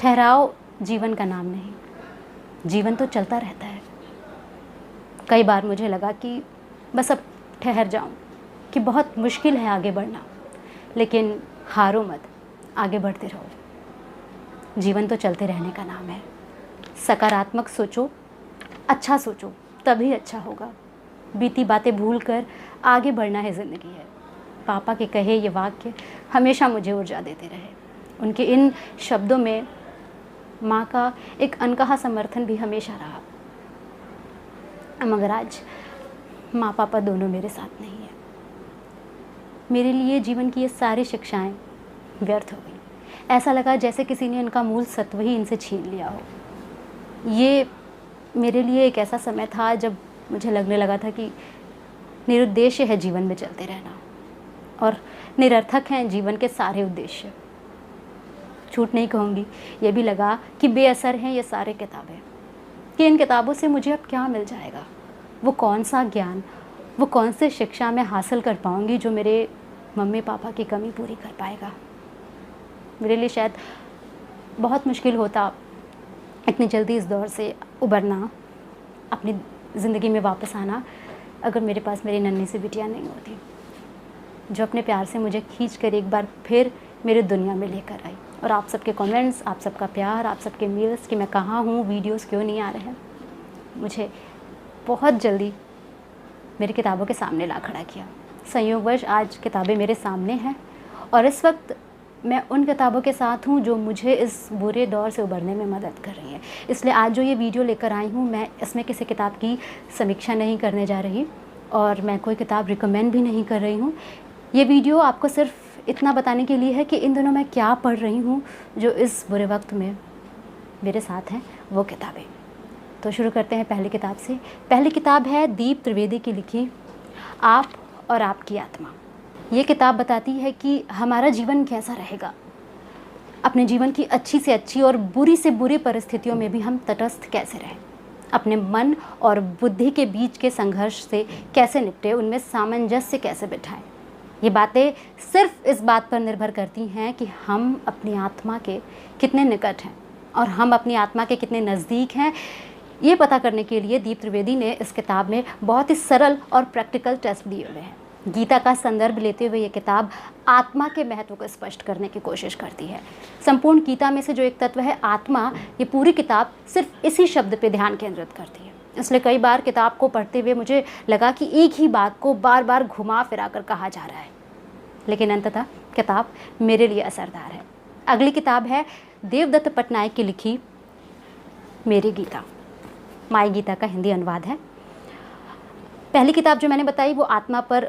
ठहराव जीवन का नाम नहीं, जीवन तो चलता रहता है। कई बार मुझे लगा कि बस अब ठहर जाऊं, कि बहुत मुश्किल है आगे बढ़ना, लेकिन हारो मत, आगे बढ़ते रहो। जीवन तो चलते रहने का नाम है। सकारात्मक सोचो, अच्छा सोचो, तभी अच्छा होगा। बीती बातें भूल कर आगे बढ़ना है ज़िंदगी है। पापा के कहे ये वाक्य हमेशा मुझे ऊर्जा देते रहे। उनके इन शब्दों में माँ का एक अनकहा समर्थन भी हमेशा रहा। मगर आज माँ पापा दोनों मेरे साथ नहीं है। मेरे लिए जीवन की ये सारी शिक्षाएं व्यर्थ हो गई। ऐसा लगा जैसे किसी ने इनका मूल सत्व ही इनसे छीन लिया हो। ये मेरे लिए एक ऐसा समय था जब मुझे लगने लगा था कि निरुद्देश्य है जीवन में चलते रहना, और निरर्थक हैं जीवन के सारे उद्देश्य। झूठ नहीं कहूँगी, ये भी लगा कि बेअसर हैं ये सारे किताबें, कि इन किताबों से मुझे अब क्या मिल जाएगा। वो कौन सा ज्ञान, वो कौन से शिक्षा मैं हासिल कर पाऊँगी जो मेरे मम्मी पापा की कमी पूरी कर पाएगा। मेरे लिए शायद बहुत मुश्किल होता इतनी जल्दी इस दौर से उबरना, अपनी ज़िंदगी में वापस आना, अगर मेरे पास मेरी नन्ही सी बिटिया नहीं होती, जो अपने प्यार से मुझे खींच कर एक बार फिर मेरी दुनिया में लेकर आई। और आप सबके कमेंट्स, आप सबका प्यार, आप सबके मेल्स कि मैं कहाँ हूँ, वीडियोस क्यों नहीं आ रहे हैं, मुझे बहुत जल्दी मेरी किताबों के सामने ला खड़ा किया। संयोगवश आज किताबें मेरे सामने हैं, और इस वक्त मैं उन किताबों के साथ हूँ जो मुझे इस बुरे दौर से उबरने में मदद कर रही है। इसलिए आज जो ये वीडियो लेकर आई हूँ, मैं इसमें किसी किताब की समीक्षा नहीं करने जा रही, और मैं कोई किताब रिकमेंड भी नहीं कर रही हूँ। ये वीडियो आपको सिर्फ इतना बताने के लिए है कि इन दिनों मैं क्या पढ़ रही हूँ जो इस बुरे वक्त में मेरे साथ हैं, वो किताबें। तो शुरू करते हैं पहली किताब से। पहली किताब है दीप त्रिवेदी की लिखी आप और आपकी आत्मा। ये किताब बताती है कि हमारा जीवन कैसा रहेगा। अपने जीवन की अच्छी से अच्छी और बुरी से बुरी परिस्थितियों में भी हम तटस्थ कैसे रहें, अपने मन और बुद्धि के बीच के संघर्ष से कैसे निपटे, उनमें सामंजस्य कैसे बिठाएं। ये बातें सिर्फ इस बात पर निर्भर करती हैं कि हम अपनी आत्मा के कितने निकट हैं और हम अपनी आत्मा के कितने नज़दीक हैं। ये पता करने के लिए दीप त्रिवेदी ने इस किताब में बहुत ही सरल और प्रैक्टिकल टेस्ट दिए हुए हैं। गीता का संदर्भ लेते हुए ये किताब आत्मा के महत्व को स्पष्ट करने की कोशिश करती है। संपूर्ण गीता में से जो एक तत्व है आत्मा, ये पूरी किताब सिर्फ इसी शब्द पे ध्यान केंद्रित करती है। इसलिए कई बार किताब को पढ़ते हुए मुझे लगा कि एक ही बात को बार बार घुमा फिरा कर कहा जा रहा है, लेकिन अंततः किताब मेरे लिए असरदार है। अगली किताब है देवदत्त पटनायक की लिखी मेरी गीता। माई गीता का हिंदी अनुवाद है। पहली किताब जो मैंने बताई वो आत्मा पर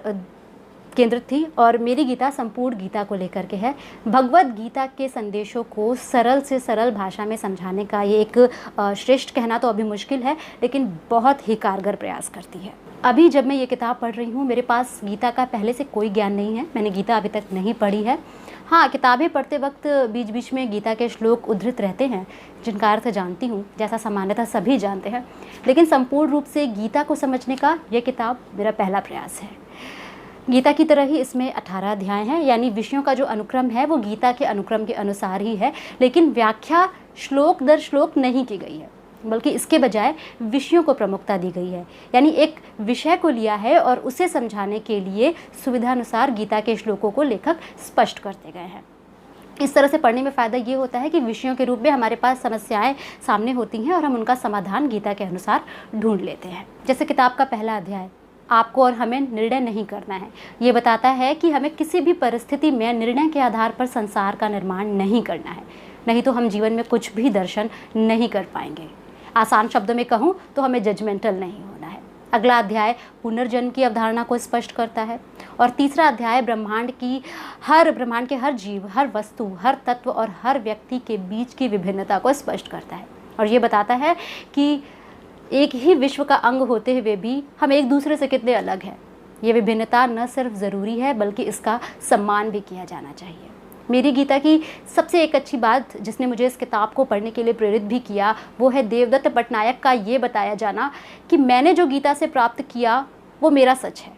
केंद्रित थी, और मेरी गीता संपूर्ण गीता को लेकर के है। भगवत गीता के संदेशों को सरल से सरल भाषा में समझाने का ये एक श्रेष्ठ कहना तो अभी मुश्किल है, लेकिन बहुत ही कारगर प्रयास करती है। अभी जब मैं ये किताब पढ़ रही हूँ, मेरे पास गीता का पहले से कोई ज्ञान नहीं है, मैंने गीता अभी तक नहीं पढ़ी है। हाँ, किताबें पढ़ते वक्त बीच बीच में गीता के श्लोक उद्धृत रहते हैं जिनका अर्थ जानती हूँ, जैसा सामान्यतः सभी जानते हैं, लेकिन संपूर्ण रूप से गीता को समझने का यह किताब मेरा पहला प्रयास है। गीता की तरह ही इसमें 18 अध्याय हैं, यानी विषयों का जो अनुक्रम है वो गीता के अनुक्रम के अनुसार ही है, लेकिन व्याख्या श्लोक दर श्लोक नहीं की गई है, बल्कि इसके बजाय विषयों को प्रमुखता दी गई है। यानी एक विषय को लिया है और उसे समझाने के लिए सुविधानुसार गीता के श्लोकों को लेखक स्पष्ट करते गए हैं। इस तरह से पढ़ने में फ़ायदा ये होता है कि विषयों के रूप में हमारे पास समस्याएं सामने होती हैं और हम उनका समाधान गीता के अनुसार ढूंढ लेते हैं। जैसे किताब का पहला अध्याय आपको और हमें निर्णय नहीं करना है, ये बताता है कि हमें किसी भी परिस्थिति में निर्णय के आधार पर संसार का निर्माण नहीं करना है, नहीं तो हम जीवन में कुछ भी दर्शन नहीं कर पाएंगे। आसान शब्दों में कहूँ तो हमें जजमेंटल नहीं होना है। अगला अध्याय पुनर्जन्म की अवधारणा को स्पष्ट करता है, और तीसरा अध्याय ब्रह्मांड के हर जीव, हर वस्तु, हर तत्व और हर व्यक्ति के बीच की विभिन्नता को स्पष्ट करता है, और ये बताता है कि एक ही विश्व का अंग होते हुए भी हम एक दूसरे से कितने अलग हैं। ये विभिन्नता न सिर्फ ज़रूरी है बल्कि इसका सम्मान भी किया जाना चाहिए। मेरी गीता की सबसे एक अच्छी बात जिसने मुझे इस किताब को पढ़ने के लिए प्रेरित भी किया वो है देवदत्त पटनायक का ये बताया जाना कि मैंने जो गीता से प्राप्त किया वो मेरा सच है।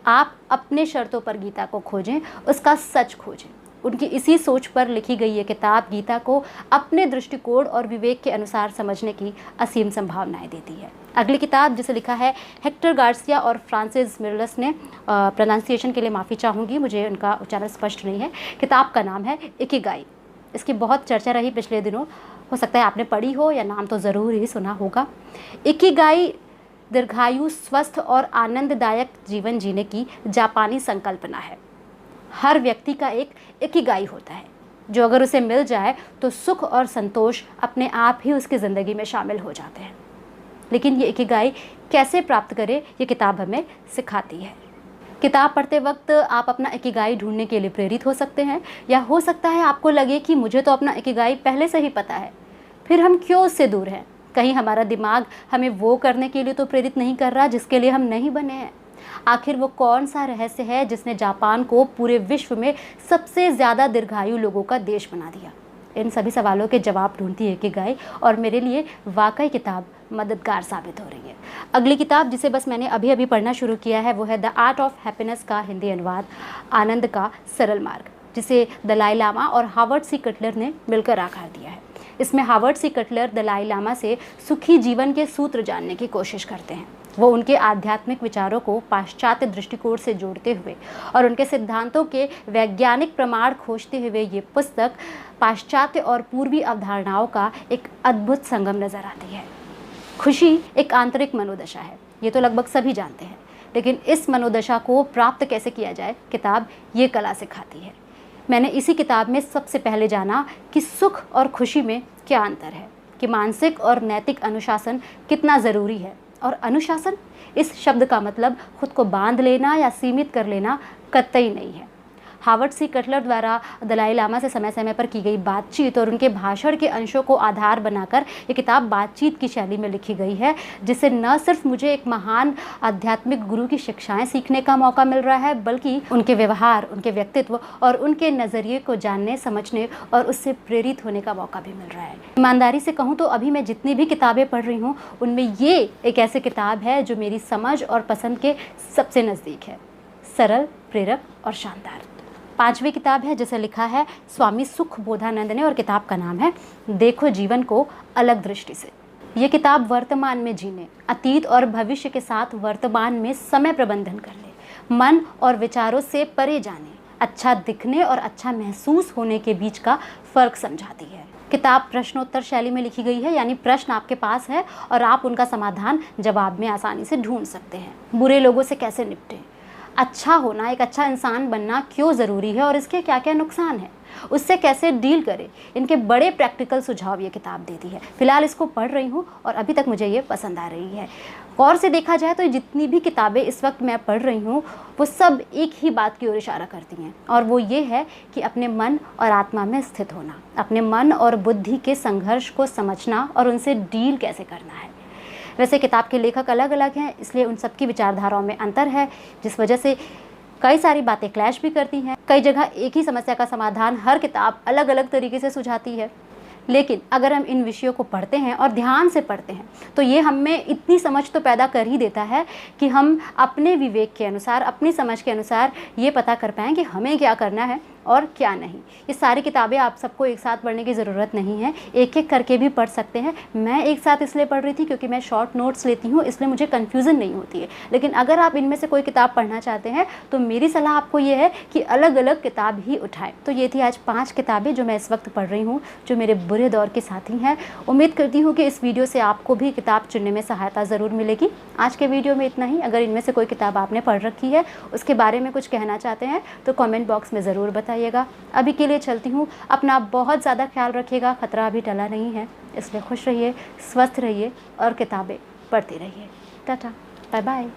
आप अपने शर्तों पर गीता को खोजें, उसका सच खोजें। उनकी इसी सोच पर लिखी गई ये किताब गीता को अपने दृष्टिकोण और विवेक के अनुसार समझने की असीम संभावनाएं देती है। अगली किताब जिसे लिखा है हेक्टर गार्सिया और फ्रांसिस मिरलस ने, प्रोनाउंसिएशन के लिए माफ़ी चाहूँगी, मुझे उनका उच्चारण स्पष्ट नहीं है। किताब का नाम है इकिगाई। इसकी बहुत चर्चा रही पिछले दिनों, हो सकता है आपने पढ़ी हो या नाम तो ज़रूर ही सुना होगा। इकिगाई दीर्घायु, स्वस्थ और आनंददायक जीवन जीने की जापानी संकल्पना है। हर व्यक्ति का एक इकिगाई होता है जो अगर उसे मिल जाए तो सुख और संतोष अपने आप ही उसकी ज़िंदगी में शामिल हो जाते हैं। लेकिन ये इकिगाई कैसे प्राप्त करें, ये किताब हमें सिखाती है। किताब पढ़ते वक्त आप अपना इकिगाई ढूंढने के लिए प्रेरित हो सकते हैं, या हो सकता है आपको लगे कि मुझे तो अपना इकिगाई पहले से ही पता है, फिर हम क्यों उससे दूर हैं। कहीं हमारा दिमाग हमें वो करने के लिए तो प्रेरित नहीं कर रहा जिसके लिए हम नहीं बने हैं। आखिर वो कौन सा रहस्य है जिसने जापान को पूरे विश्व में सबसे ज़्यादा दीर्घायु लोगों का देश बना दिया। इन सभी सवालों के जवाब ढूंढती है इकिगाई, और मेरे लिए वाकई किताब मददगार साबित हो रही है। अगली किताब जिसे बस मैंने अभी अभी पढ़ना शुरू किया है वो है द आर्ट ऑफ हैप्पीनेस का हिंदी अनुवाद आनंद का सरल मार्ग, जिसे दलाई लामा और हावर्ड सी कटलर ने मिलकर आकार दिया है। इसमें हावर्ड सी कटलर दलाई लामा से सुखी जीवन के सूत्र जानने की कोशिश करते हैं। वो उनके आध्यात्मिक विचारों को पाश्चात्य दृष्टिकोण से जोड़ते हुए और उनके सिद्धांतों के वैज्ञानिक प्रमाण खोजते हुए ये पुस्तक पाश्चात्य और पूर्वी अवधारणाओं का एक अद्भुत संगम नज़र आती है। खुशी एक आंतरिक मनोदशा है, ये तो लगभग सभी जानते हैं, लेकिन इस मनोदशा को प्राप्त कैसे किया जाए, किताब ये कला सिखाती है। मैंने इसी किताब में सबसे पहले जाना कि सुख और खुशी में क्या अंतर है, कि मानसिक और नैतिक अनुशासन कितना ज़रूरी है। और अनुशासन, इस शब्द का मतलब खुद को बांध लेना या सीमित कर लेना कतई नहीं है। हावर्ड सी कटलर द्वारा दलाई लामा से समय समय पर की गई बातचीत और उनके भाषण के अंशों को आधार बनाकर ये किताब बातचीत की शैली में लिखी गई है, जिससे न सिर्फ मुझे एक महान आध्यात्मिक गुरु की शिक्षाएं सीखने का मौका मिल रहा है, बल्कि उनके व्यवहार, उनके व्यक्तित्व और उनके नज़रिए को जानने, समझने और उससे प्रेरित होने का मौका भी मिल रहा है। ईमानदारी से कहूँ तो अभी मैं जितनी भी किताबें पढ़ रही हूँ उनमें ये एक ऐसी किताब है जो मेरी समझ और पसंद के सबसे नज़दीक है। सरल, प्रेरक और शानदार। 5वीं किताब है जिसे लिखा है स्वामी सुख बोधानंद ने, और किताब का नाम है देखो जीवन को अलग दृष्टि से। ये किताब वर्तमान में जीने, अतीत और भविष्य के साथ वर्तमान में समय प्रबंधन करने, मन और विचारों से परे जाने, अच्छा दिखने और अच्छा महसूस होने के बीच का फ़र्क समझाती है। किताब प्रश्नोत्तर शैली में लिखी गई है, यानी प्रश्न आपके पास है और आप उनका समाधान जवाब में आसानी से ढूंढ सकते हैं। बुरे लोगों से कैसे निपटें, अच्छा होना, एक अच्छा इंसान बनना क्यों ज़रूरी है और इसके क्या क्या नुकसान हैं, उससे कैसे डील करें, इनके बड़े प्रैक्टिकल सुझाव ये किताब देती है। फ़िलहाल इसको पढ़ रही हूँ और अभी तक मुझे ये पसंद आ रही है। गौर से देखा जाए तो जितनी भी किताबें इस वक्त मैं पढ़ रही हूँ वो सब एक ही बात की ओर इशारा करती हैं, और वो ये है कि अपने मन और आत्मा में स्थित होना, अपने मन और बुद्धि के संघर्ष को समझना और उनसे डील कैसे करना है। वैसे किताब के लेखक अलग अलग हैं, इसलिए उन सबकी विचारधाराओं में अंतर है, जिस वजह से कई सारी बातें क्लैश भी करती हैं। कई जगह एक ही समस्या का समाधान हर किताब अलग अलग तरीके से सुझाती है। लेकिन अगर हम इन विषयों को पढ़ते हैं और ध्यान से पढ़ते हैं तो ये हमें इतनी समझ तो पैदा कर ही देता है कि हम अपने विवेक के अनुसार, अपनी समझ के अनुसार ये पता कर पाएँ कि हमें क्या करना है और क्या नहीं। ये सारी किताबें आप सबको एक साथ पढ़ने की ज़रूरत नहीं है, एक एक करके भी पढ़ सकते हैं। मैं एक साथ इसलिए पढ़ रही थी क्योंकि मैं शॉर्ट नोट्स लेती हूँ, इसलिए मुझे कन्फ्यूज़न नहीं होती है। लेकिन अगर आप इनमें से कोई किताब पढ़ना चाहते हैं तो मेरी सलाह आपको ये है कि अलग अलग किताब ही उठाएँ। तो ये थी आज 5 किताबें जो मैं इस वक्त पढ़ रही हूँ, जो मेरे बुरे दौर के साथी हैं। उम्मीद करती हूँ कि इस वीडियो से आपको भी किताब चुनने में सहायता ज़रूर मिलेगी। आज के वीडियो में इतना ही। अगर इनमें से कोई किताब आपने पढ़ रखी है, उसके बारे में कुछ कहना चाहते हैं तो कमेंट बॉक्स में ज़रूर बताइएगा। अभी के लिए चलती हूँ, अपना बहुत ज़्यादा ख्याल रखिएगा, ख़तरा अभी टला नहीं है, इसलिए खुश रहिए, स्वस्थ रहिए और किताबें पढ़ते रहिए। Tata, bye bye.